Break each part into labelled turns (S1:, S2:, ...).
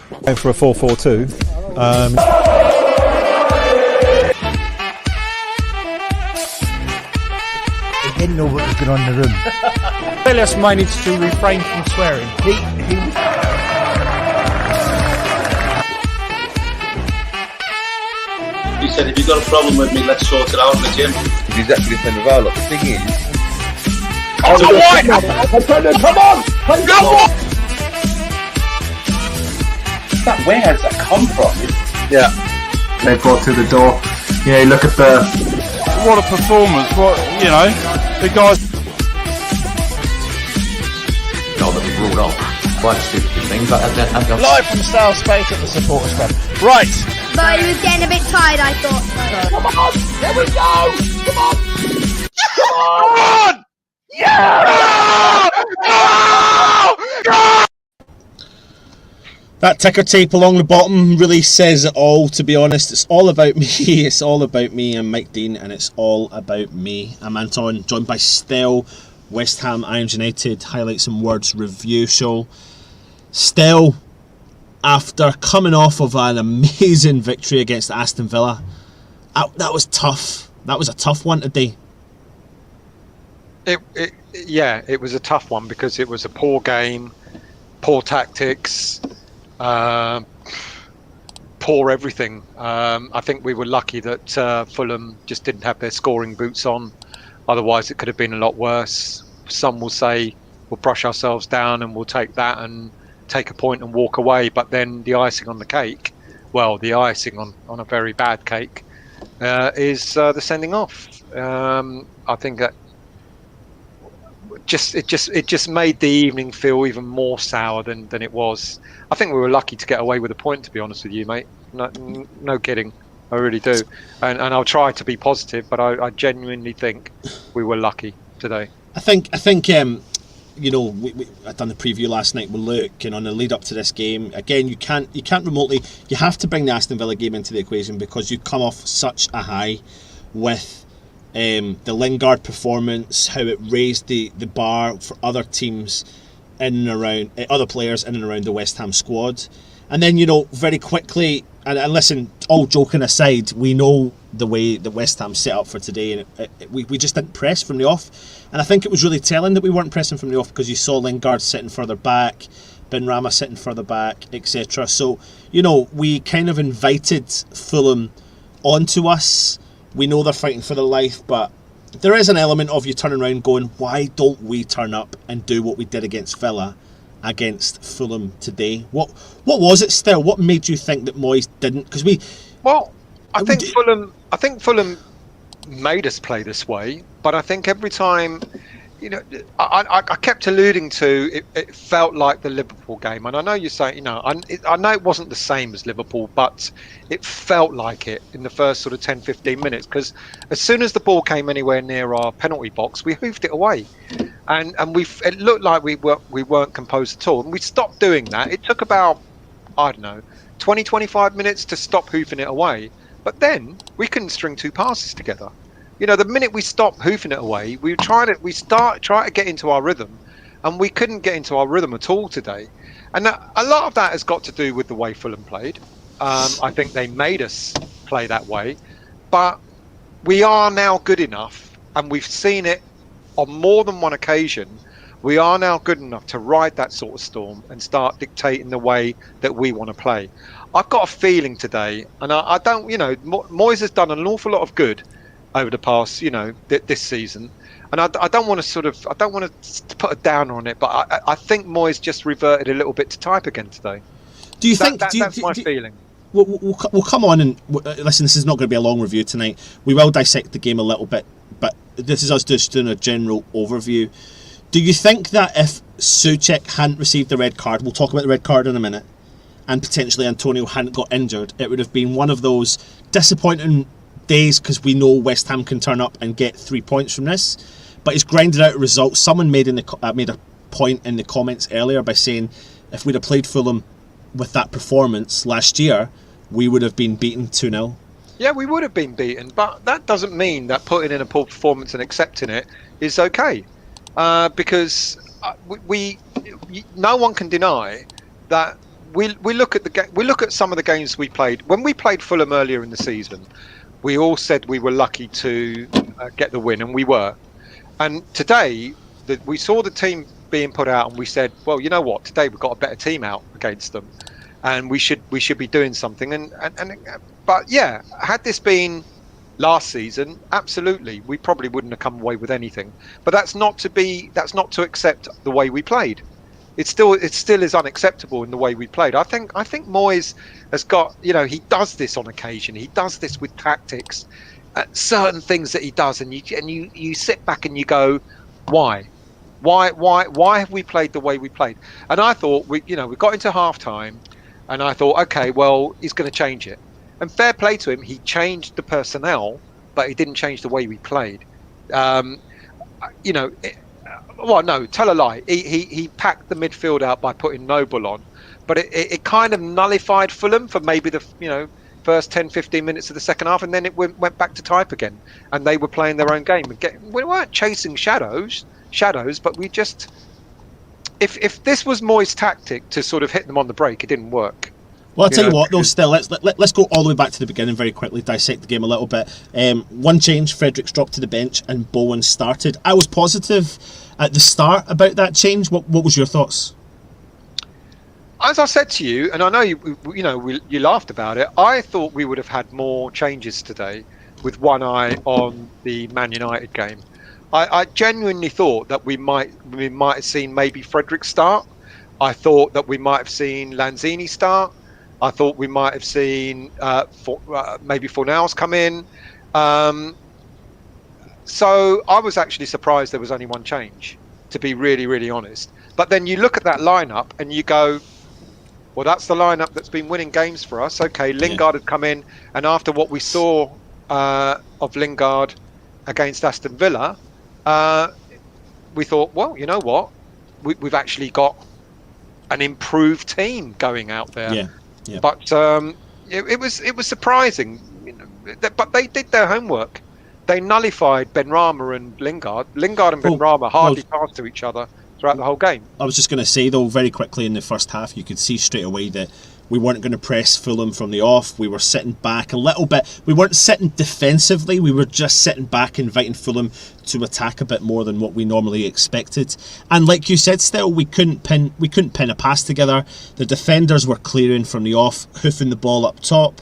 S1: Going for a 4-4-2.
S2: He didn't know what was going on in the room.
S3: Elias managed to refrain from swearing.
S4: He said, if you've got a problem with me, let's sort it out in the gym.
S5: He's actually defending the Look, the thing is...
S4: Come on! Go on! Where has that come from?
S5: Yeah.
S6: They brought through the door. You know, you look at the...
S7: What a performance, the guys...
S8: That we ruled off quite a stupid thing, but
S3: Live from Sale Space at the Supporters Club. Right!
S9: But he was getting a bit tired, I thought.
S4: Come on! There we go! Come on!
S7: Come on! Yeah!
S10: That ticker tape along the bottom really says it all, to be honest. It's all about me. It's all about me. I'm Mike Dean, and it's all about me. I'm Anton, joined by Stell, West Ham Irons United Highlights and Words review show. Stell, after coming off of an amazing victory against Aston Villa, that was tough. That was a tough one today.
S11: It was a tough one because it was a poor game, poor tactics, poor everything. I think we were lucky that Fulham just didn't have their scoring boots on. Otherwise, it could have been a lot worse. Some will say we'll brush ourselves down and we'll take that and take a point and walk away. But then the icing on the cake, well, the icing on a very bad cake, is the sending off. I think that it just made the evening feel even more sour than it was. I think we were lucky to get away with a point, to be honest with you, mate. No kidding. I really do, and I'll try to be positive, but I genuinely think we were lucky today.
S10: I think you know, I done the preview last night with Luke, and on the lead up to this game, again, you can't remotely. You have to bring the Aston Villa game into the equation because you come off such a high with the Lingard performance, how it raised the bar for other teams in and around other players in and around the West Ham squad, and then very quickly. And listen, all joking aside, we know the way that West Ham set up for today, and we just didn't press from the off. And I think it was really telling that we weren't pressing from the off because you saw Lingard sitting further back, Benrahma sitting further back, etc. So, we kind of invited Fulham onto us. We know they're fighting for their life, but there is an element of you turning around going, why don't we turn up and do what we did against Villa against Fulham today? What was it still? What made you think that Moyes didn't? Because
S11: I think Fulham made us play this way, but I think every time, I kept alluding to it felt like the Liverpool game, and I know you say, I know it wasn't the same as Liverpool, but it felt like it in the first sort of 10-15 minutes, because as soon as the ball came anywhere near our penalty box, we hoofed it away, and it looked like we weren't composed at all, and we stopped doing that. It took about 20-25 minutes to stop hoofing it away, but then we couldn't string two passes together. The minute we stopped hoofing it away, we try to get into our rhythm, and we couldn't get into our rhythm at all today. And a lot of that has got to do with the way Fulham played. I think they made us play that way, but we are now good enough, and we've seen it on more than one occasion. We are now good enough to ride that sort of storm and start dictating the way that we want to play. I've got a feeling today, and I don't, Moyes has done an awful lot of good over the past, this season, and I don't want to put a downer on it, but I think Moyes just reverted a little bit to type again today.
S10: Do you think
S11: that's my feeling?
S10: We'll come on and listen. This is not going to be a long review tonight. We will dissect the game a little bit, but this is us just doing a general overview. Do you think that if Souček hadn't received the red card, we'll talk about the red card in a minute, and potentially Antonio hadn't got injured, it would have been one of those disappointing days, because we know West Ham can turn up and get 3 points from this, but it's grinded out a result. Someone made a point in the comments earlier by saying if we'd have played Fulham with that performance last year, we would have been beaten 2-0.
S11: Yeah, we would have been beaten, but that doesn't mean that putting in a poor performance and accepting it is okay, because no one can deny that we look at we look at some of the games we played. When we played Fulham earlier in the season, we all said we were lucky to get the win, and we were. And today, we saw the team being put out, and we said, well, you know what? Today we've got a better team out against them, and we should be doing something. But yeah, had this been last season, absolutely, we probably wouldn't have come away with anything. But that's not to accept the way we played. It still is unacceptable in the way we played. I think Moyes has got, he does this on occasion. He does this with tactics, certain things that he does, and you sit back and you go, why have we played the way we played? And I thought we got into half time, and I thought, okay, well, he's going to change it. And fair play to him, he changed the personnel, but he didn't change the way we played. Well, no, tell a lie. He packed the midfield out by putting Noble on, but it kind of nullified Fulham for maybe the first 10-15 minutes of the second half, and then it went back to type again, and they were playing their own game. We weren't chasing shadows, but we just, if this was Moyes' tactic to sort of hit them on the break, it didn't work.
S10: Well, I'll tell you what, though, still, let's go all the way back to the beginning very quickly, dissect the game a little bit. One change, Fredericks dropped to the bench and Bowen started. I was positive at the start about that change. What was your thoughts?
S11: As I said to you, and I know you laughed about it, I thought we would have had more changes today with one eye on the Man United game. I genuinely thought that we might have seen maybe Fredericks start. I thought that we might have seen Lanzini start. I thought we might have seen maybe Fornals come in. So I was actually surprised there was only one change, to be really, really honest. But then you look at that lineup and you go, well, that's the lineup that's been winning games for us. Okay, Lingard had come in, and after what we saw of Lingard against Aston Villa, we thought, well, you know what? We've actually got an improved team going out there.
S10: Yeah. Yeah.
S11: But it was surprising, but they did their homework. They nullified Benrahma and Lingard. Lingard and Benrahma hardly passed to each other throughout the whole game.
S10: I was just going to say, though, very quickly in the first half, you could see straight away that we weren't going to press Fulham from the off. We were sitting back a little bit. We weren't sitting defensively. We were just sitting back, inviting Fulham to attack a bit more than what we normally expected. And like you said, still we couldn't pin a pass together. The defenders were clearing from the off, hoofing the ball up top.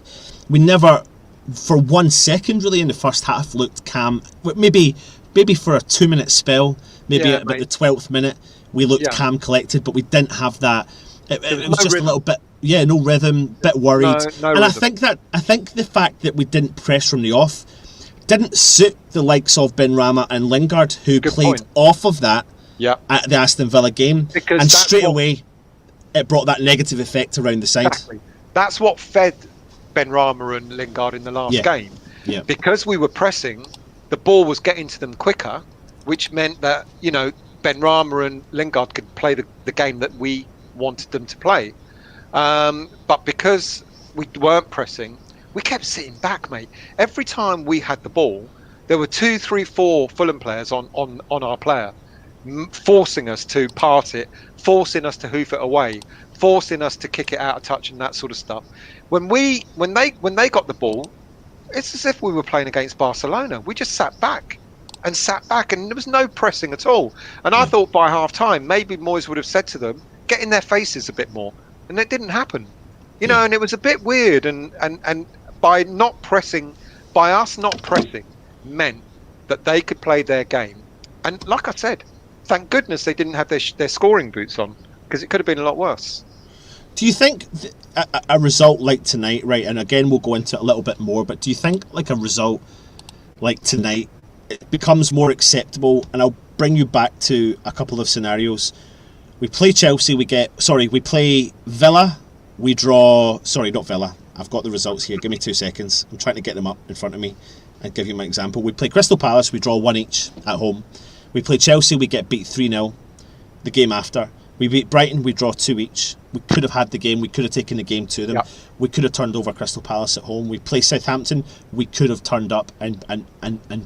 S10: We never, for 1 second, really in the first half, looked calm. Maybe for a 2-minute spell, at about the 12th minute, we looked calm, collected, but we didn't have that. It was just rhythm. A little bit, no rhythm, bit worried.
S11: No
S10: and
S11: rhythm.
S10: I think the fact that we didn't press from the off didn't suit the likes of Benrahma and Lingard, who played off of that at the Aston Villa game, and straight away it brought that negative effect around the side.
S11: Exactly. That's what fed Benrahma and Lingard in the last game. Yeah. Because we were pressing, the ball was getting to them quicker, which meant that Benrahma and Lingard could play the game that we wanted them to play. But because we weren't pressing, we kept sitting back, mate. Every time we had the ball, there were 2, 3, 4 Fulham players on our player, forcing us to pass it, forcing us to hoof it away, forcing us to kick it out of touch and that sort of stuff. When they got the ball, it's as if we were playing against Barcelona. We just sat back, and there was no pressing at all. And I thought by half time, maybe Moyes would have said to them, get in their faces a bit more. And it didn't happen. And it was a bit weird, and by us not pressing meant that they could play their game. And like I said, thank goodness they didn't have their scoring boots on, because it could have been a lot worse.
S10: Do you think a result like tonight, right, and again we'll go into it a little bit more, but do you think like a result like tonight, it becomes more acceptable? And I'll bring you back to a couple of scenarios. We play Chelsea, we play Villa, we draw, not Villa, I've got the results here, give me 2 seconds, I'm trying to get them up in front of me and give you my example. We play Crystal Palace, we draw 1 each at home. We play Chelsea, we get beat 3-0 the game after. We beat Brighton, we draw 2 each. We could have had the game, we could have taken the game to them. Yep. We could have turned over Crystal Palace at home. We play Southampton, we could have turned up and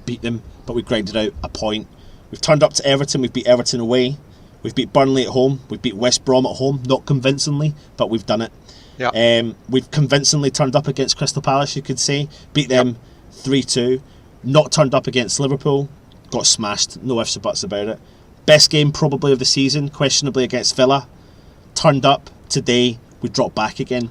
S10: beat them, but we grinded out a point. We've turned up to Everton, we've beat Everton away. We've beat Burnley at home. We've beat West Brom at home, not convincingly, but we've done it.
S11: Yeah.
S10: We've convincingly turned up against Crystal Palace, you could say. Beat them 3-2. Not turned up against Liverpool. Got smashed. No ifs or buts about it. Best game probably of the season, questionably against Villa. Turned up. Today, we dropped back again.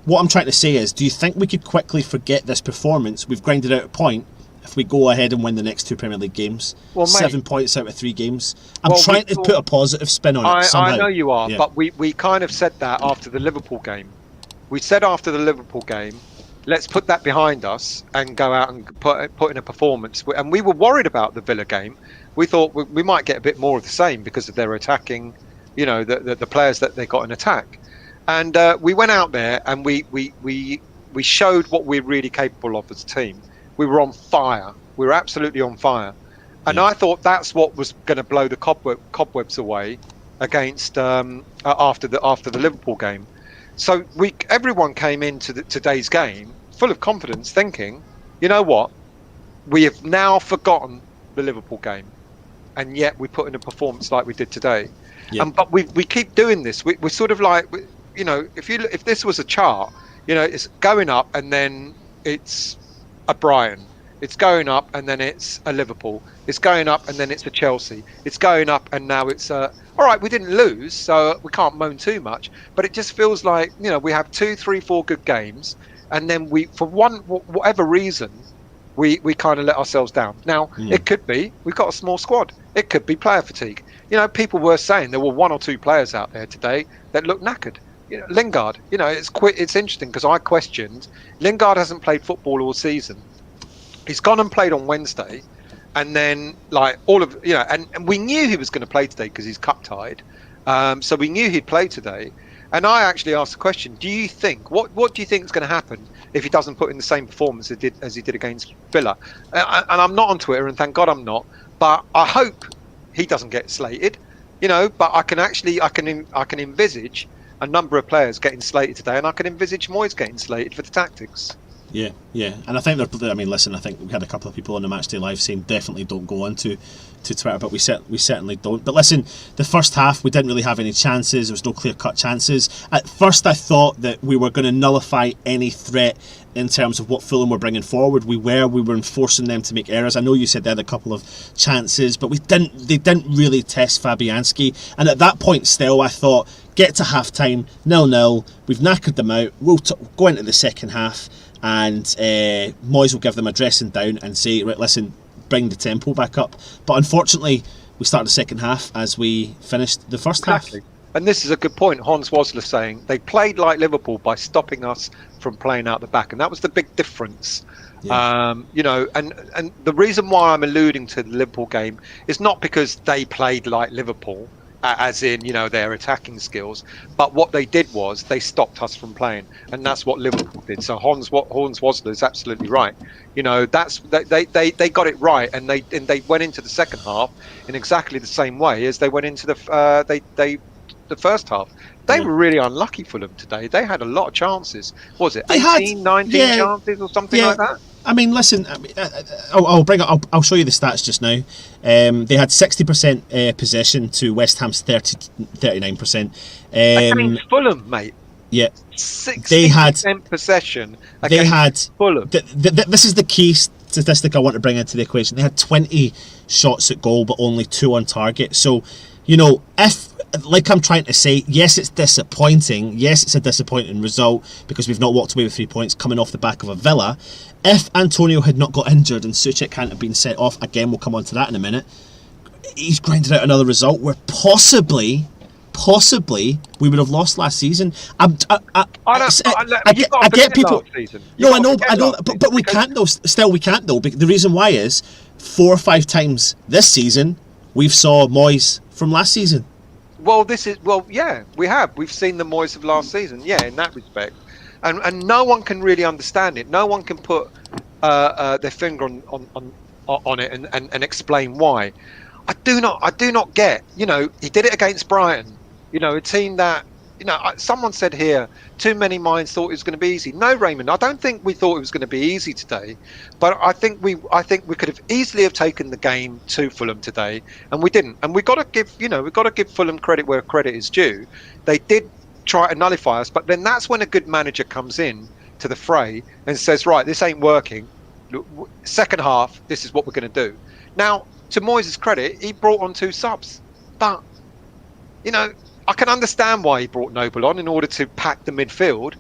S10: What I'm trying to say is, do you think we could quickly forget this performance? We've grinded out a point if we go ahead and win the next 2 Premier League games.
S11: Well, mate,
S10: 7 points out of 3 games. I'm trying to put a positive spin on it somehow.
S11: I know you are,
S10: Yeah.
S11: but we kind of said that after the Liverpool game. We said after the Liverpool game, let's put that behind us and go out and put in a performance. And we were worried about the Villa game. We thought we might get a bit more of the same because of their attacking, the players that they got in attack. And we went out there and we showed what we're really capable of as a team. We were on fire. We were absolutely on fire. And I thought that's what was going to blow the cobwebs away against after the Liverpool game. So everyone came into today's game full of confidence, thinking, you know what, we have now forgotten the Liverpool game, and yet we put in a performance like we did today.
S10: Yeah.
S11: But we keep doing this. We're sort of like, if this was a chart, it's going up and then it's a Brighton. It's going up and then it's a Liverpool. It's going up and then it's a Chelsea. It's going up and now it's all right, we didn't lose, so we can't moan too much. But it just feels like, we have 2, 3, 4 good games, and then we, for whatever reason, we kind of let ourselves down. Now, it could be we've got a small squad. It could be player fatigue. People were saying there were 1 or 2 players out there today that looked knackered. Lingard, it's interesting because I questioned. Lingard hasn't played football all season. He's gone and played on Wednesday, and then and we knew he was going to play today because he's cup tied, so we knew he'd play today. And I actually asked the question: do you think what do you think is going to happen if he doesn't put in the same performance as he did against Villa? And I'm not on Twitter, and thank God I'm not. But I hope he doesn't get slated, But I can envisage a number of players getting slated today, and I can envisage Moyes getting slated for the tactics.
S10: Yeah, and I think listen, I think we had a couple of people on the Matchday Live saying definitely don't go on to Twitter, but we certainly don't. But listen, the first half we didn't really have any chances. There was no clear-cut chances. At first I thought that we were going to nullify any threat in terms of what Fulham were bringing forward. We were enforcing them to make errors. I know you said they had a couple of chances, but they didn't really test Fabianski. And at that point still I thought, get to half-time, 0-0, we've knackered them out, we'll go into the second half, and Moyes will give them a dressing down and say, right, listen, bring the tempo back up. But unfortunately, we started the second half as we finished the first half.
S11: And this is a good point. Hans Wasler saying they played like Liverpool by stopping us from playing out the back, and that was the big difference. Yeah. And the reason why I'm alluding to the Liverpool game is not because they played like Liverpool, as in their attacking skills, but what they did was they stopped us from playing, and that's what Liverpool did. So Hans Wasler is absolutely right. That's they got it right, and they went into the second half in exactly the same way as they went into the first half. They were really unlucky for them today. They had a lot of chances. What was it 19 chances or something like that?
S10: I mean, listen. I'll show you the stats just now. They had 60% possession to West Ham's 39%.
S11: Against Fulham, mate.
S10: Yeah,
S11: 60% possession.
S10: They had
S11: Fulham.
S10: This is the key statistic I want to bring into the equation. They had 20 shots at goal, but only 2 on target. So, if, like I'm trying to say, yes, it's disappointing. Yes, it's a disappointing result because we've not walked away with 3 points coming off the back of a Villa. If Antonio had not got injured and Suchek hadn't have been set off, again, we'll come on to that in a minute, he's grinded out another result where possibly we would have lost last season. I get people. No, I know, but we can't though. Still, we can't though. The reason why is 4 or 5 times this season we've saw Moyes from last season.
S11: We have. We've seen the Moyes of last season. Yeah, in that respect, and no one can really understand it. No one can put their finger on it and explain why. I do not get. He did it against Brighton. A team that someone said here, too many minds thought it was going to be easy. No, Raymond, I don't think we thought it was going to be easy today, but I think we could have easily have taken the game to Fulham today, and we didn't. And we've got to give Fulham credit where credit is due. They did try to nullify us, but then that's when a good manager comes in to the fray and says, right, this ain't working. Second half, this is what we're going to do. Now, to Moyes' credit, he brought on 2 subs, but I can understand why he brought Noble on in order to pack the midfield,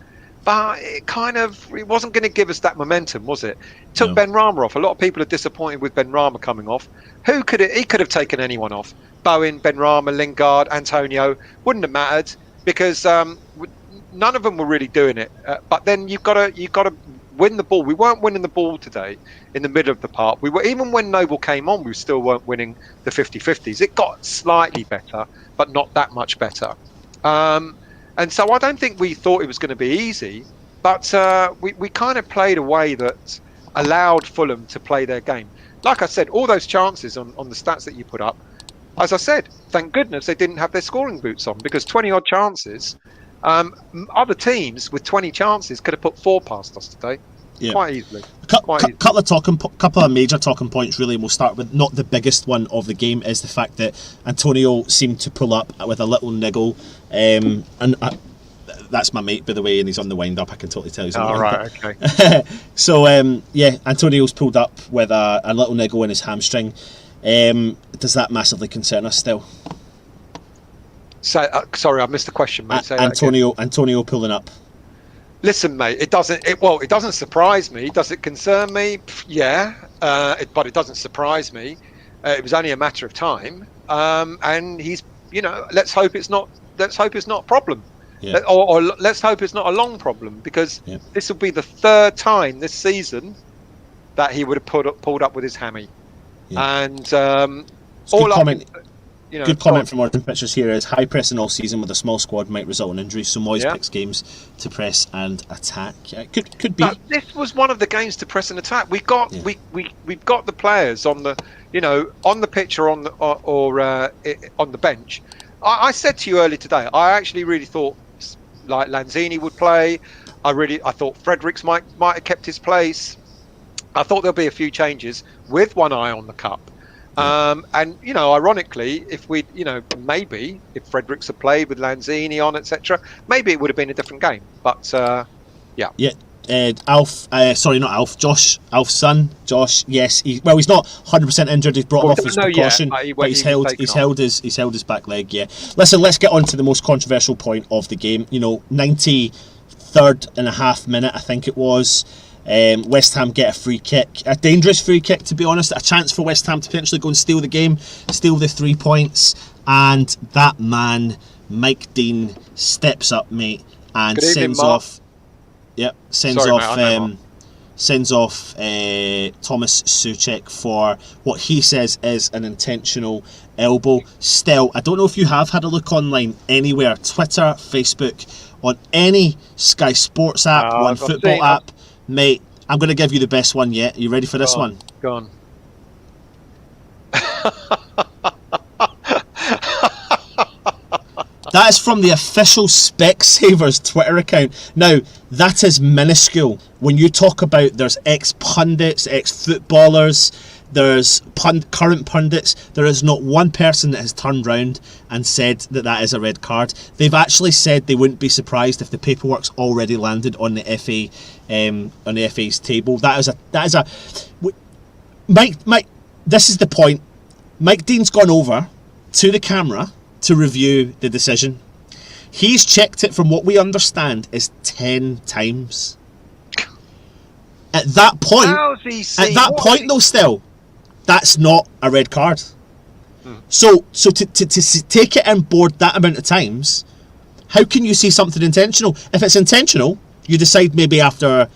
S11: but it wasn't going to give us that momentum, was it? Took
S10: No.
S11: Ben Rama off. A lot of people are disappointed with Ben Rama coming off. He could have taken anyone off. Bowen, Ben Rama, Lingard, Antonio, wouldn't have mattered because none of them were really doing it. But then you've got to win the ball. We weren't winning the ball today in the middle of the park. We were, even when Noble came on, we still weren't winning the 50-50s. It got slightly better, but not that much better. And so I don't think we thought it was going to be easy, but we kind of played a way that allowed Fulham to play their game. Like I said, all those chances on the stats that you put up, as I said, thank goodness they didn't have their scoring boots on, because 20-odd chances, other teams with 20 chances could have put 4 past us today.
S10: Yeah.
S11: Quite easily.
S10: Couple of major talking points, really. We'll start with not the biggest one of the game, is the fact that Antonio seemed to pull up with a little niggle, and that's my mate, by the way, and he's on the wind up. I can totally tell he's on the wind up.
S11: Okay.
S10: So Antonio's pulled up with a little niggle in his hamstring. Does that massively concern us still?
S11: So sorry, I missed the question, mate. Say that again.
S10: Antonio pulling up.
S11: Listen, mate, it doesn't surprise me. Does it concern me? Yeah, but it doesn't surprise me. It was only a matter of time, and he's, let's hope it's not a problem, or let's hope it's not a long problem, because this will be the 3rd time this season that he would have pulled up with his hammy, and
S10: Good comment from Orton Pictures here is high pressing all season with a small squad might result in injuries, so Moyes picks games to press and attack. Could be. But
S11: this was one of the games to press and attack. We've got the players on the on the pitch or on the bench. I said to you earlier today, I actually really thought like Lanzini would play. I thought Fredericks might have kept his place. I thought there'll be a few changes with one eye on the cup. And ironically, if we, maybe if Fredericks had played with Lanzini on, etc., maybe it would have been a different game. But Alf's son, Josh. Yes, he's not 100% injured. He's brought him off his precaution, but he's held his back leg. Yeah. Listen, let's get on to the most controversial point of the game. 93rd and a half minute, I think it was. West Ham get a free kick, a dangerous free kick, to be honest, a chance for West Ham to potentially go and steal the game, steal the 3 points, and that man Mike Dean steps up, mate, and sends off Thomas Souček for what he says is an intentional elbow. Still, I don't know if you have had a look online anywhere, Twitter, Facebook, on any Sky Sports app, One Football app. Mate, I'm going to give you the best one yet. Are you ready for this one? Go on.
S10: That is from the official Specsavers Twitter account. Now, that is minuscule. When you talk about there's ex-pundits, ex-footballers, there's current pundits, there is not one person that has turned round and said that is a red card. They've actually said they wouldn't be surprised if the paperwork's already landed on the FA, on the FA's table. Mike. This is the point. Mike Dean's gone over to the camera to review the decision. He's checked it, from what we understand, is 10 times. At that point, though, still, that's not a red card. So to take it on board that amount of times, how can you see something intentional? If it's intentional, you decide maybe after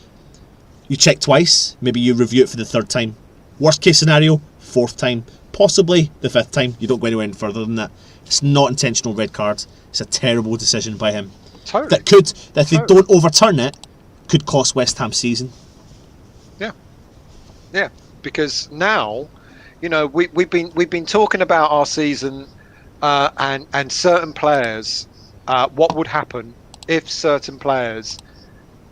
S10: you check twice, maybe you review it for the 3rd time. Worst case scenario, 4th time, possibly the 5th time. You don't go anywhere further than that. It's not intentional red card. It's a terrible decision by him.
S11: Totally.
S10: That if they don't overturn it, could cost West Ham season.
S11: Yeah, because now, we've been talking about our season and certain players what would happen if certain players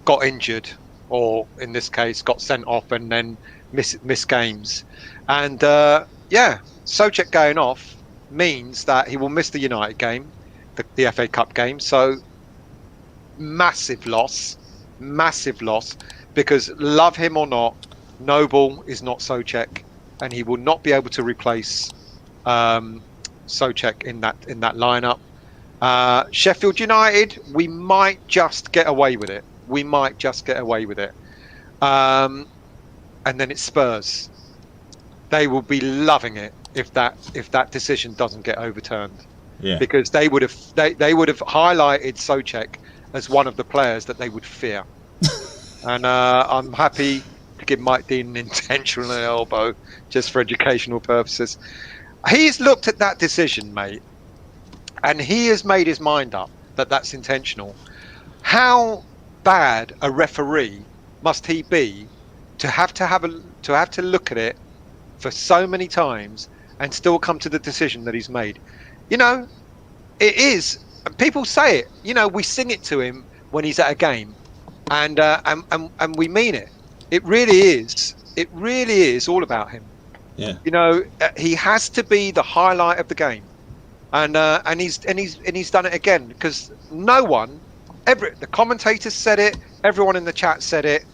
S11: got injured, or in this case, got sent off and then miss games. And Souček going off means that he will miss the United game, the FA Cup game. So massive loss, because love him or not, Noble is not Souček, and he will not be able to replace Souček in that lineup. Sheffield United, we might just get away with it. And then it's Spurs. They will be loving it if that decision doesn't get overturned.
S10: Yeah.
S11: Because they would have highlighted Souček as one of the players that they would fear. And I'm happy to give Mike Dean an intentional elbow just for educational purposes. He's looked at that decision, mate, and he has made his mind up that that's intentional. How bad a referee must he be to have to look at it for so many times and still come to the decision that he's made? You know, it is. People say it. You know, we sing it to him when he's at a game, and we mean it. It really is. It really is all about him.
S10: Yeah.
S11: You know, he has to be the highlight of the game, and he's done it again, because no one, the commentators said it, everyone in the chat said it.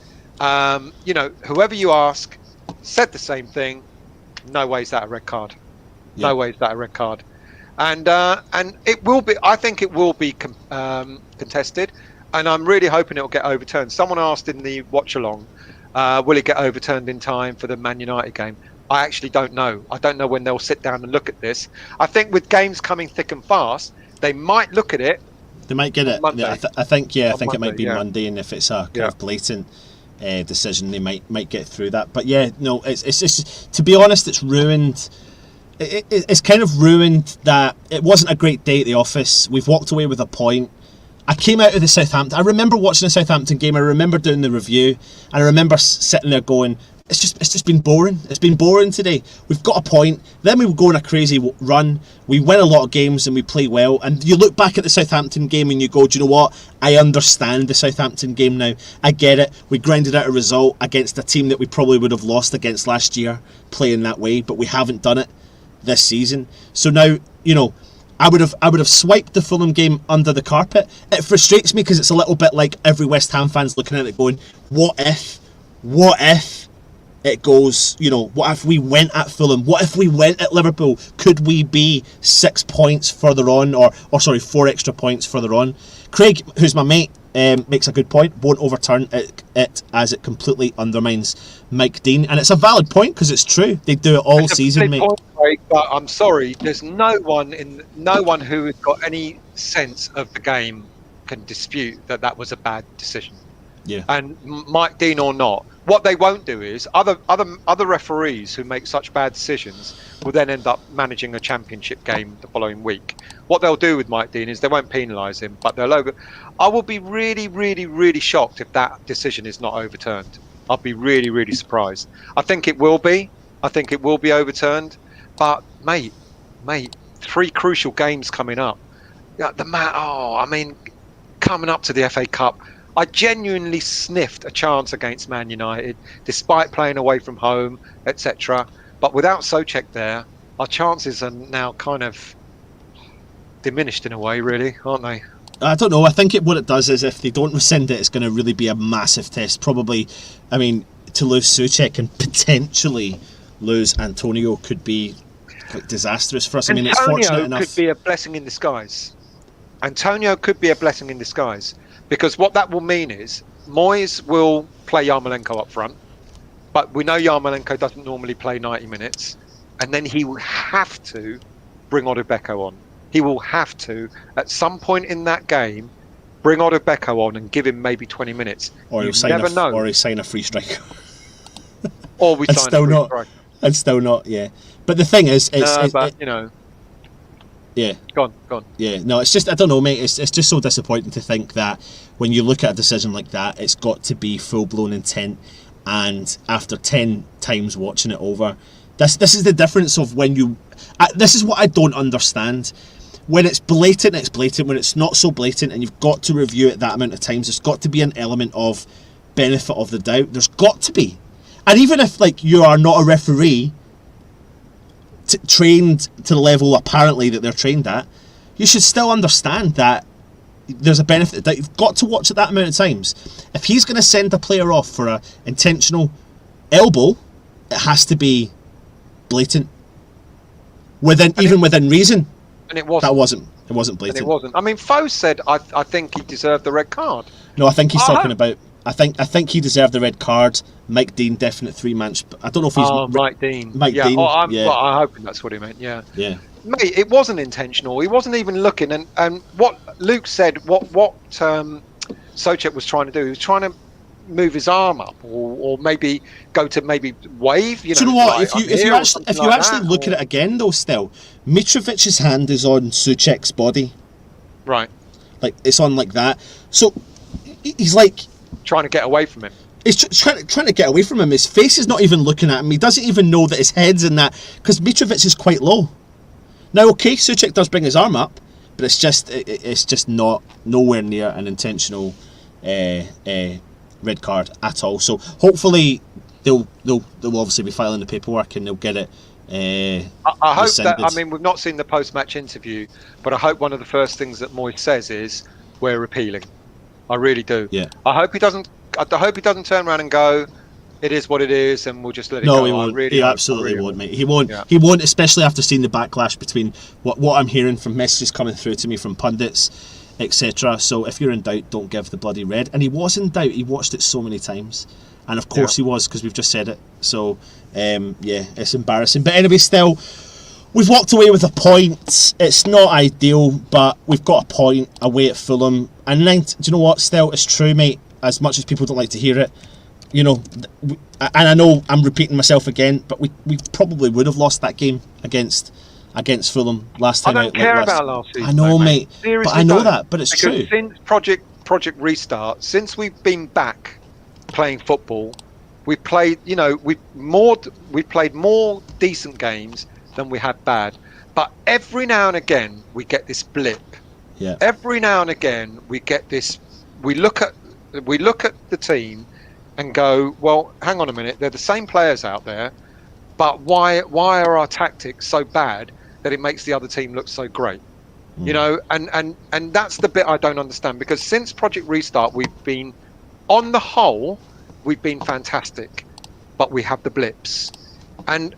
S11: You know, whoever you ask said the same thing. No way is that a red card.
S10: Yeah.
S11: No way is that a red card. And it will be. I think it will be contested, and I'm really hoping it will get overturned. Someone asked in the watch along, will it get overturned in time for the Man United game? I actually don't know. I don't know when they'll sit down and look at this. I think with games coming thick and fast, they might look at it.
S10: They might get it. I think it might be Monday, and if it's a kind of blatant decision, they might get through that. But yeah, no, it's just, to be honest, it's ruined. It's kind of ruined that it wasn't a great day at the office. We've walked away with a point. I came out of the Southampton. I remember watching the Southampton game. I remember doing the review, and I remember sitting there going, "It's just been boring. It's been boring today. We've got a point. Then we go on a crazy run. We win a lot of games and we play well. And you look back at the Southampton game and you go, do you know what? I understand the Southampton game now. I get it. We grinded out a result against a team that we probably would have lost against last year, playing that way, but we haven't done it this season. So now, you know, I would have swiped the Fulham game under the carpet. It frustrates me because it's a little bit like every West Ham fan's looking at it going, what if it goes, you know, what if we went at Fulham? What if we went at Liverpool? Could we be 6 points further on, or 4 extra points further on? Craig, who's my mate, makes a good point. Won't overturn it as it completely undermines Mike Dean, and it's a valid point because it's true. They do it all season, mate.
S11: Point, Craig, but I'm sorry, there's no one who has got any sense of the game can dispute that was a bad decision.
S10: Yeah.
S11: And Mike Dean or not, what they won't do is other referees who make such bad decisions will then end up managing a championship game the following week. What they'll do with Mike Dean is they won't penalise him, but I will be really, really, really shocked if that decision is not overturned. I'll be really, really surprised. I think it will be. I think it will be overturned. But mate, 3 crucial games coming up. Coming up to the FA Cup. I genuinely sniffed a chance against Man United, despite playing away from home, etc. But without Souček there, our chances are now kind of diminished in a way, really, aren't they?
S10: I don't know. I think what it does is if they don't rescind it, it's going to really be a massive test. Probably, I mean, to lose Souček and potentially lose Antonio could be quite disastrous for us. I mean, it's fortunate enough.
S11: Could be a blessing in disguise. Antonio could be a blessing in disguise. Because what that will mean is Moyes will play Yarmolenko up front, but we know Yarmolenko doesn't normally play 90 minutes, and then he will have to bring Odubeko on. He will have to, at some point in that game, bring Odubeko on and give him maybe 20 minutes.
S10: Or he'll sign a free striker.
S11: Or we sign a free striker.
S10: And still not, yeah. But the thing is,
S11: you know.
S10: Yeah.
S11: Go on.
S10: Yeah, no, it's just, I don't know, mate, it's just so disappointing to think that when you look at a decision like that, it's got to be full-blown intent, and after 10 times watching it over, this is the difference of when you... this is what I don't understand. when it's blatant, it's blatant. When it's not so blatant, and you've got to review it that amount of times, there's got to be an element of benefit of the doubt. There's got to be. And even if, like, you are not a referee trained to the level apparently that they're trained at, you should still understand that there's a benefit that you've got to watch it that amount of times. If he's going to send a player off for a intentional elbow, it has to be blatant, even within reason.
S11: And it wasn't.
S10: It wasn't blatant.
S11: And it wasn't. I mean, Foe said, I think he deserved the red card.
S10: No, I think he's talking about. I think he deserved the red card. Mike Dean, definite 3-match. I don't know if he's.
S11: Mike Dean.
S10: Mike Dean.
S11: I'm
S10: yeah.
S11: hoping that's what he meant. Yeah.
S10: Yeah.
S11: Mate, it wasn't intentional. He wasn't even looking. And what Luke said, what Souček was trying to do, he was trying to move his arm up, or maybe go to wave. You know,
S10: do you know what?
S11: Like,
S10: if you actually look at it again, though, still, Mitrovic's hand is on Souček's body.
S11: Right.
S10: Like, it's on like that. So he's like
S11: trying to get away from him.
S10: He's trying to get away from him. His face is not even looking at him. He doesn't even know that his head's in that, because Mitrovic is quite low. Now, okay, Souček does bring his arm up, but it's just not nowhere near an intentional red card at all. So hopefully they'll obviously be filing the paperwork and they'll get it.
S11: I hope that. I mean, we've not seen the post-match interview, but I hope one of the first things that Moyes says is we're appealing. I really do.
S10: Yeah.
S11: I hope he doesn't turn around and go, it is what it is, and we'll just let it go.
S10: No, he won't. He absolutely won't, mate. He won't.
S11: Yeah.
S10: He won't, especially after seeing the backlash between what I'm hearing from messages coming through to me from pundits, etc. So if you're in doubt, don't give the bloody red. And he was in doubt. He watched it so many times, and of course he was, because we've just said it. So yeah, it's embarrassing. But anyway, still, we've walked away with a point. It's not ideal, but we've got a point away at Fulham. And do you know what? Still, it's true, mate. As much as people don't like to hear it, you know, and I know I'm repeating myself again, but we probably would have lost that game against Fulham last time.
S11: I don't care about last season.
S10: I know, mate.
S11: Seriously,
S10: but I know that. But it's
S11: because
S10: true.
S11: Since Project Restart, since we've been back playing football, we've played. You know, we've played more decent games than we had bad. But every now and again, we get this blip.
S10: Yeah.
S11: Every now and again, we get this. We look at the team and go, well, hang on a minute, they're the same players out there, but why are our tactics so bad that it makes the other team look so great? You know, and that's the bit I don't understand, because since Project Restart, we've been, on the whole, we've been fantastic, but we have the blips. And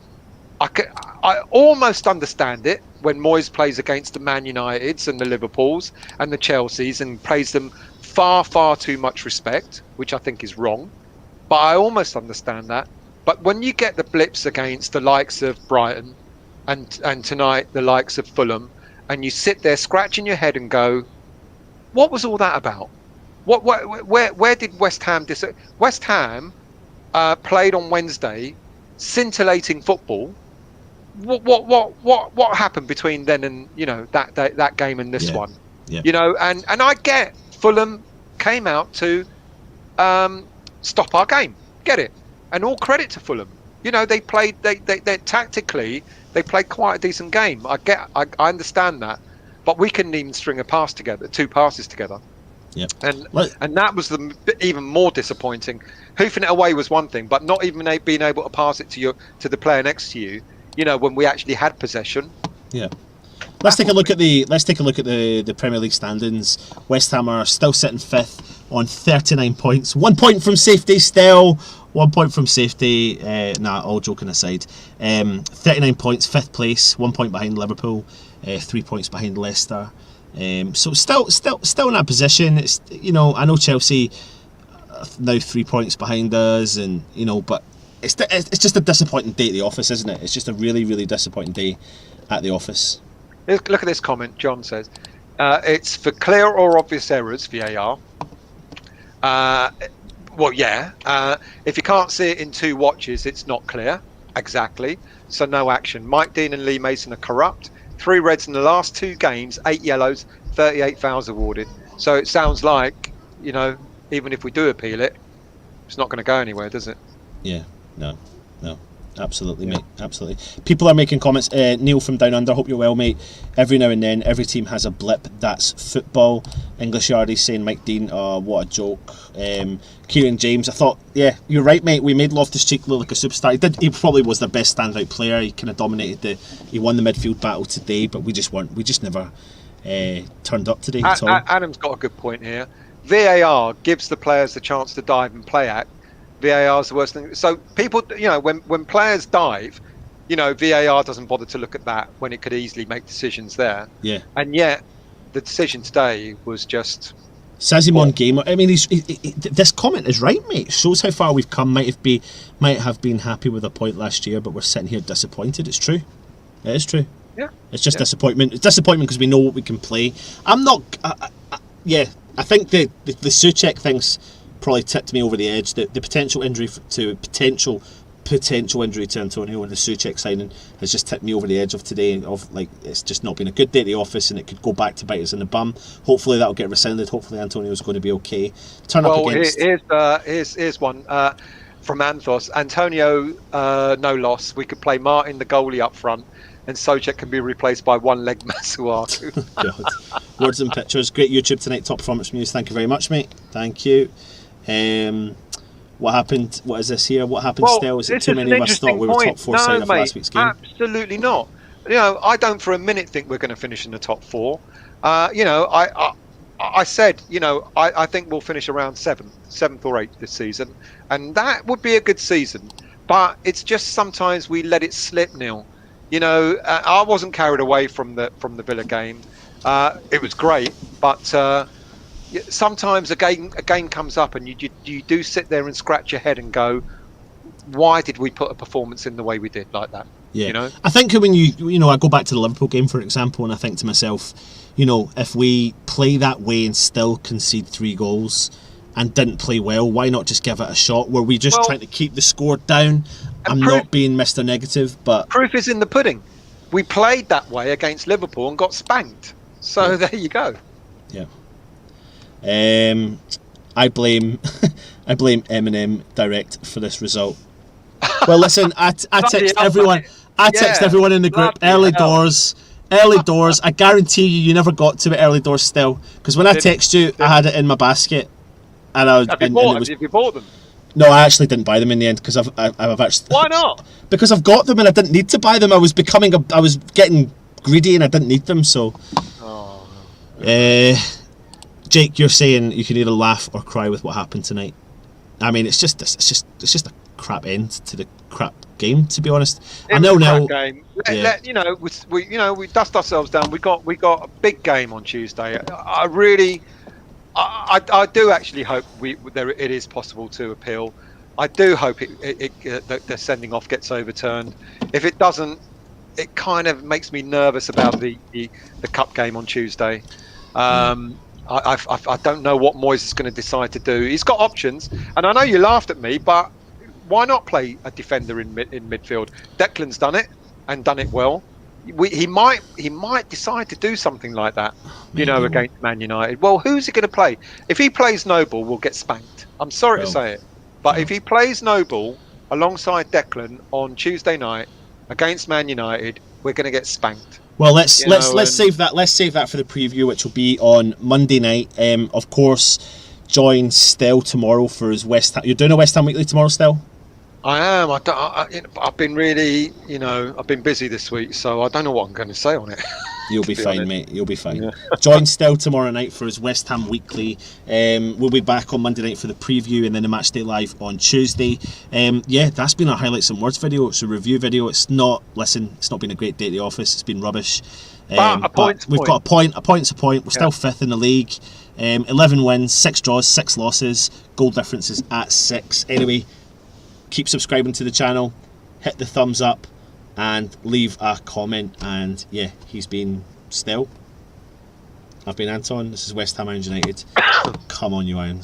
S11: I almost understand it when Moyes plays against the Man Uniteds and the Liverpools and the Chelseas and plays them far too much respect, which I think is wrong. But I almost understand that. But when you get the blips against the likes of Brighton and tonight the likes of Fulham, and you sit there scratching your head and go, what was all that about? Where did West Ham West Ham played on Wednesday, scintillating football. What happened between then and, you know, that game and this one?
S10: Yeah.
S11: You know, and I get Fulham came out to stop our game. Get it? And all credit to Fulham. You know, they played. They tactically they played quite a decent game. I understand that, but we couldn't even string a pass together, 2 passes together.
S10: Yeah.
S11: And that was even more disappointing. Hoofing it away was one thing, but not even being able to pass it to the player next to you. You know, when we actually had possession.
S10: Yeah. Let's take a look at the Premier League standings. West Ham are still sitting 5th on 39 points. 1 point from safety still. 1 point from safety. All joking aside. 39 points, 5th place. 1 point behind Liverpool. 3 points behind Leicester. So still in that position. It's, you know, I know Chelsea now 3 points behind us, and you know, but it's just a disappointing day at the office, isn't it? It's just a really, really disappointing day at the office.
S11: Look at this comment. John says, it's for clear or obvious errors, VAR. Well, yeah. If you can't see it in 2 watches, it's not clear. Exactly. So no action. Mike Dean and Lee Mason are corrupt. 3 reds in the last 2 games, 8 yellows, 38 fouls awarded. So it sounds like, you know, even if we do appeal it, it's not going to go anywhere, does it?
S10: Yeah. No. Absolutely, mate. Absolutely. People are making comments. Neil from Down Under, hope you're well, mate. Every now and then, every team has a blip. That's football. English Yardy saying Mike Dean, what a joke. Kieran James, I thought, yeah, you're right, mate. We made Loftus-Cheek look like a superstar. He probably was their best standout player. He kind of dominated he won the midfield battle today, but we just never turned up today at all.
S11: Adam's got a good point here. VAR gives the players the chance to dive and play act. VAR is the worst thing. So people, when players dive, VAR doesn't bother to look at that when it could easily make decisions there.
S10: Yeah.
S11: And yet, the decision today was just.
S10: Says him on game. I mean, this comment is right, mate. Shows how far we've come. Might have been happy with a point last year, but we're sitting here disappointed. It's true. It is true.
S11: Yeah.
S10: It's just disappointment. It's disappointment because we know what we can play. I'm not. I think the Souček thing's probably tipped me over the edge. The potential injury potential injury to Antonio and the Souček signing has just tipped me over the edge of today. It's just not been a good day at the office, and it could go back to bite us in the bum. Hopefully that'll get rescinded. Hopefully Antonio's going to be okay.
S11: Here's one from Anthos. Antonio, no loss. We could play Martin the goalie up front, and Souček can be replaced by one-leg Masuaku.
S10: God. Words and pictures. Great YouTube tonight. Top performance news. Thank you very much, mate. Thank you. What happened? What is this here? What happened, Stel? Is it too many of us thought we were top four side of last week's game?
S11: Absolutely not. I don't for a minute think we're going to finish in the top four. I said, I think we'll finish around seventh or eighth this season, and that would be a good season. But it's just sometimes we let it slip, Neil. I wasn't carried away from the Villa game. It was great, but sometimes a game comes up and you do sit there and scratch your head and go, why did we put a performance in the way we did like that?
S10: Yeah. I think when I go back to the Liverpool game, for example, and I think to myself, if we play that way and still concede 3 goals and didn't play well, why not just give it a shot? Were we just trying to keep the score down? I'm not being Mr. Negative, but
S11: proof is in the pudding. We played that way against Liverpool and got spanked. So there you go.
S10: Yeah. I blame Eminem direct for this result. Well, listen, I text everyone. I text everyone in the group early doors. I guarantee you never got to it early doors still, because when I text you, I had it in my basket, and
S11: Have you bought them?
S10: No, I actually didn't buy them in the end because I've actually.
S11: Why not?
S10: Because I've got them and I didn't need to buy them. I was getting greedy and I didn't need them. So, Jake, you're saying you can either laugh or cry with what happened tonight. I mean, it's just a crap end to the crap game, to be honest. I know now.
S11: Game. We dust ourselves down. We got a big game on Tuesday. I do actually hope it is possible to appeal. I do hope the sending off gets overturned. If it doesn't, it kind of makes me nervous about the cup game on Tuesday. I don't know what Moyes is going to decide to do. He's got options, and I know you laughed at me, but why not play a defender in midfield? Declan's done it and done it well. He might decide to do something like that, against Man United. Well, who's he going to play? If he plays Noble, we'll get spanked. I'm sorry to say it, but if he plays Noble alongside Declan on Tuesday night against Man United, we're going to get spanked.
S10: Well, let's save that. Let's save that for the preview, which will be on Monday night. Of course, join Stel tomorrow for his West Ham. You're doing a West Ham Weekly tomorrow, Stel?
S11: I am. I've been really, I've been busy this week, so I don't know what I'm going to say on it.
S10: You'll be fine, mate. You'll be fine. Yeah. Join Stel tomorrow night for his West Ham Weekly. We'll be back on Monday night for the preview, and then the Match Day Live on Tuesday. That's been our Highlights and Words video. It's a review video. It's not been a great day at the office. It's been rubbish. But we've got a point. A point's a point. We're still 5th in the league. 11 wins, 6 draws, 6 losses. Goal differences at 6. Anyway, keep subscribing to the channel, hit the thumbs up, and leave a comment. And he's been Stel. I've been Anton. This is West Ham United. Come on, you Irons.